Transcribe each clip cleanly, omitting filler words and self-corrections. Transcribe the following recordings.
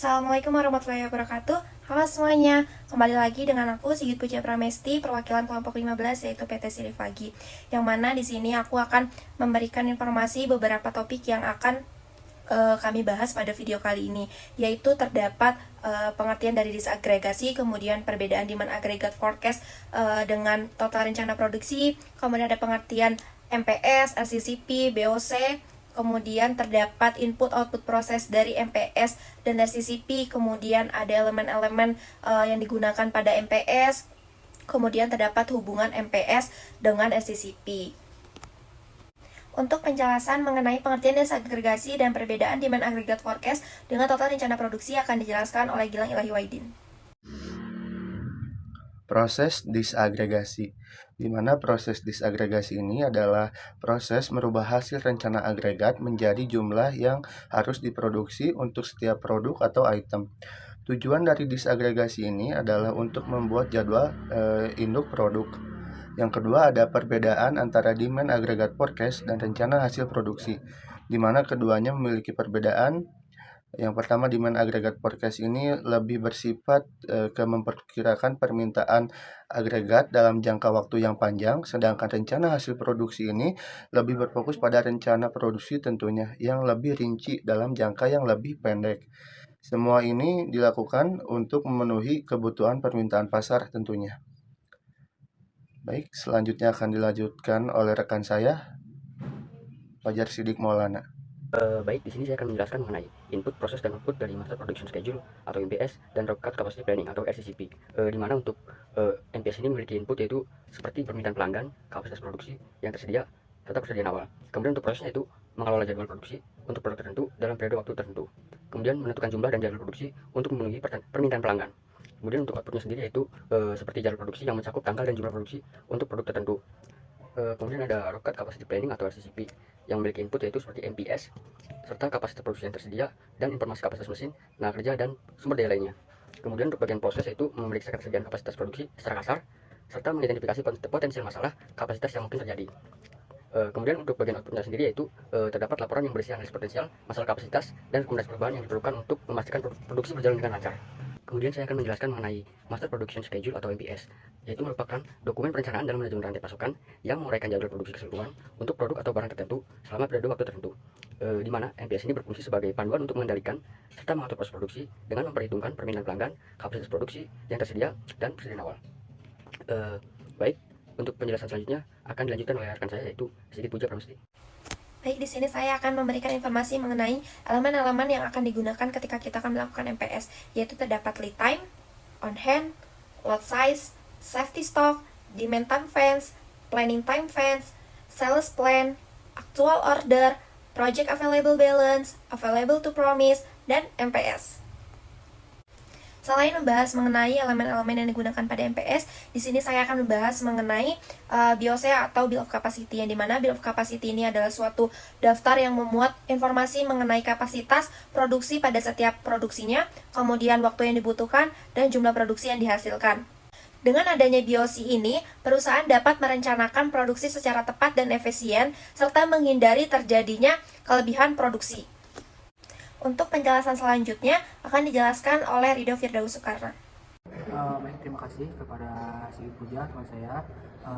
Assalamualaikum warahmatullahi wabarakatuh. Halo semuanya, kembali lagi dengan aku Sigit Puja Pramesti, perwakilan kelompok 15 yaitu PT Sirifagi. Yang mana di sini aku akan memberikan informasi beberapa topik yang akan kami bahas pada video kali ini, yaitu terdapat pengertian dari disagregasi, kemudian perbedaan demand agregat forecast dengan total rencana produksi, kemudian ada pengertian MPS, LCCP, BOC, kemudian terdapat input-output proses dari MPS dan LCCP, kemudian ada elemen-elemen yang digunakan pada MPS, kemudian terdapat hubungan MPS dengan LCCP. Untuk penjelasan mengenai pengertian disagregasi dan perbedaan demand agregat forecast dengan total rencana produksi akan dijelaskan oleh Gilang Ilahi Waidin. Proses disagregasi, di mana proses disagregasi ini adalah proses merubah hasil rencana agregat menjadi jumlah yang harus diproduksi untuk setiap produk atau item. Tujuan dari disagregasi ini adalah untuk membuat jadwal induk produk. Yang kedua ada perbedaan antara demand agregat forecast dan rencana hasil produksi, di mana keduanya memiliki perbedaan. Yang pertama, demand agregat forecast ini lebih bersifat ke memperkirakan permintaan agregat dalam jangka waktu yang panjang, sedangkan rencana hasil produksi ini lebih berfokus pada rencana produksi tentunya yang lebih rinci dalam jangka yang lebih pendek. Semua ini dilakukan untuk memenuhi kebutuhan permintaan pasar tentunya. Baik, selanjutnya akan dilanjutkan oleh rekan saya, Fajar Sidik Maulana. Baik, di sini saya akan menjelaskan mengenai input, proses, dan output dari Master Production Schedule atau MPS dan Rough Capacity Planning atau RCCP. Di mana untuk MPS ini memiliki input yaitu seperti permintaan pelanggan, kapasitas produksi yang tersedia, serta persediaan awal. Kemudian untuk prosesnya itu mengelola jadwal produksi untuk produk tertentu dalam periode waktu tertentu. Kemudian menentukan jumlah dan jadwal produksi untuk memenuhi permintaan pelanggan. Kemudian untuk outputnya sendiri yaitu seperti jadwal produksi yang mencakup tanggal dan jumlah produksi untuk produk tertentu. Kemudian ada Rough Capacity Planning atau RCCP yang memiliki input yaitu seperti MPS serta kapasitas produksi yang tersedia dan informasi kapasitas mesin, tenaga kerja, dan sumber daya lainnya. Kemudian untuk bagian proses yaitu memeriksa ketersediaan kapasitas produksi secara kasar serta mengidentifikasi potensial masalah kapasitas yang mungkin terjadi. Kemudian untuk bagian outputnya sendiri yaitu terdapat laporan yang berisi analisis potensial masalah kapasitas dan rekomendasi perubahan yang diperlukan untuk memastikan produksi berjalan dengan lancar. Kemudian saya akan menjelaskan mengenai Master Production Schedule atau MPS, yaitu merupakan dokumen perencanaan dalam manajemen rantai pasokan yang menguraikan jadwal produksi keseluruhan untuk produk atau barang tertentu selama periode waktu tertentu, di mana MPS ini berfungsi sebagai panduan untuk mengendalikan serta mengatur proses produksi dengan memperhitungkan permintaan pelanggan, kapasitas produksi yang tersedia, dan persediaan awal. Baik, untuk penjelasan selanjutnya akan dilanjutkan oleh rekan saya yaitu Sigit Puja Pramesti. Baik, di sini saya akan memberikan informasi mengenai elemen-elemen yang akan digunakan ketika kita akan melakukan MPS, yaitu terdapat lead time, on hand, lot size, safety stock, demand time fence, planning time fence, sales plan, actual order, project available balance, available to promise, dan MPS. Selain membahas mengenai elemen-elemen yang digunakan pada MPS, di sini saya akan membahas mengenai BOC atau Bill of Capacity, yang dimana Bill of Capacity ini adalah suatu daftar yang memuat informasi mengenai kapasitas produksi pada setiap produksinya, kemudian waktu yang dibutuhkan, dan jumlah produksi yang dihasilkan. Dengan adanya BOC ini, perusahaan dapat merencanakan produksi secara tepat dan efisien, serta menghindari terjadinya kelebihan produksi. Untuk penjelasan selanjutnya akan dijelaskan oleh Ridho Firdaus Soekarno. Baik, terima kasih kepada Sigit Puja teman saya.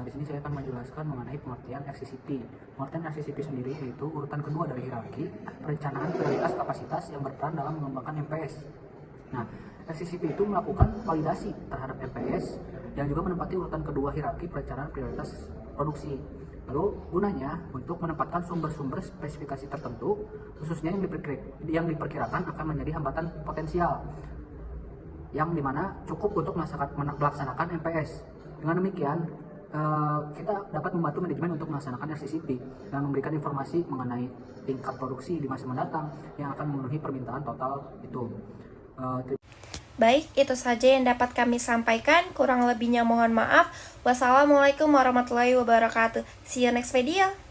Di sini saya akan menjelaskan mengenai pengertian RCCP. Pengertian RCCP sendiri yaitu urutan kedua dari hierarki perencanaan prioritas kapasitas yang berperan dalam mengembangkan MPS. Nah, RCCP itu melakukan validasi terhadap MPS yang juga menempati urutan kedua hierarki perencanaan prioritas produksi. Lalu gunanya untuk menempatkan sumber-sumber spesifikasi tertentu, khususnya yang diperkirakan akan menjadi hambatan potensial, yang dimana cukup untuk melaksanakan MPS. Dengan demikian, kita dapat membantu manajemen untuk melaksanakan RCCP dan memberikan informasi mengenai tingkat produksi di masa mendatang yang akan memenuhi permintaan total itu. Baik, itu saja yang dapat kami sampaikan. Kurang lebihnya mohon maaf. Wassalamualaikum warahmatullahi wabarakatuh. See you next video.